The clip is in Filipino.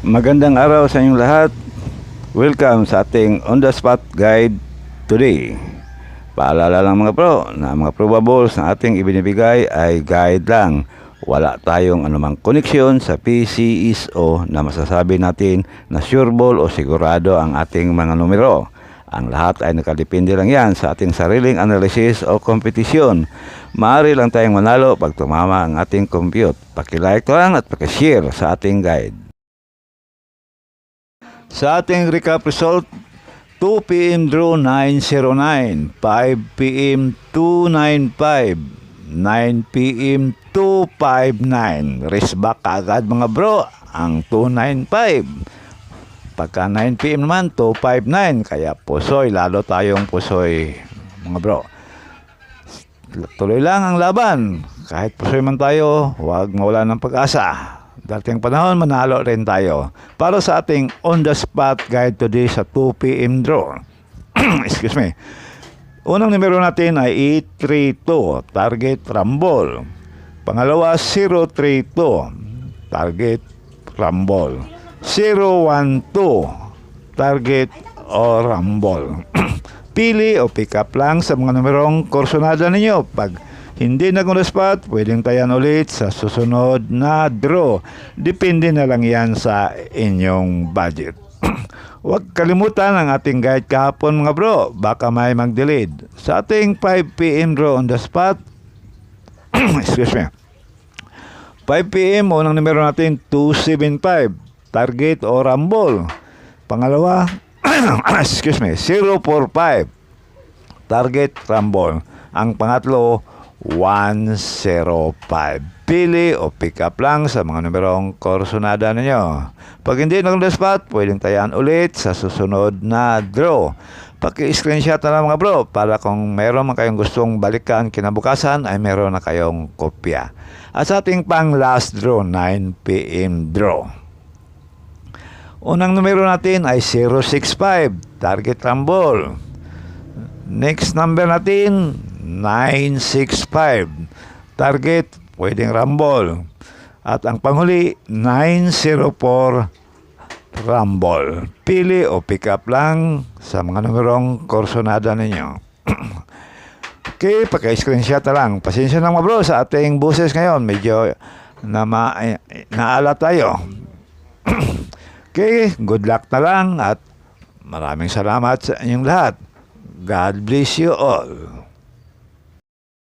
Magandang araw sa inyong lahat. Welcome sa ating on the spot guide today. Paalala lang mga pro na mga probables na ating ibinibigay ay guide lang. Wala tayong anumang koneksyon sa PCSO na masasabi natin na sureball o sigurado ang ating mga numero. Ang lahat ay nakadepende lang yan sa ating sariling analysis o kompetisyon. Maaari lang tayong manalo pag tumama ang ating compute. Pakilike lang at pakishare sa ating guide. Sa ating recap result, 2 p.m. draw 909, 5 p.m. 295, 9 p.m. 259. Race back agad mga bro ang 295. Pagka 9 p.m. naman 259, kaya pusoy, lalo tayong pusoy mga bro. Tuloy lang ang laban. Kahit pusoy man tayo, huwag mawala ng pag-asa. Dating panahon, manalo rin tayo. Para sa ating on-the-spot guide today sa 2 p.m. draw. Excuse me. Unang numero natin ay 832, target rumble. Pangalawa, 032, target rumble. 012, target o rumble. Pili o pick up lang sa mga numerong kursonada ninyo. Pag hindi nag-on-the-spot, pwedeng tayan ulit sa susunod na draw. Depende na lang yan sa inyong budget. Huwag kalimutan ang ating guide kahapon mga bro. Baka may mag-delete. Sa ating 5 p.m. draw on the spot, excuse me, 5 p.m. unang numero natin 275, target o rumble. Pangalawa, excuse me, 045, target rumble. Ang pangatlo, 105. Pili o pick up lang sa mga numerong kursonada ninyo. Pag hindi nag-on-the-spot, pwedeng tayaan ulit sa susunod na draw. Paki-screenshot na lang mga bro para kung meron man kayong gustong balikan kinabukasan ay meron na kayong kopya. At sa ating pang last draw, 9 p.m. draw. Unang numero natin ay 065, target rumble. Next number natin, 965, target pwedeng rumble. At ang panghuli, 904, rumble. Pili o pick up lang sa mga numerong kursonada ninyo. Okay, paki-screenshot na lang. Pasensya na mga bro sa ating buses ngayon. Medyo naala tayo. Okay, good luck na lang at maraming salamat sa inyong lahat. God bless you all.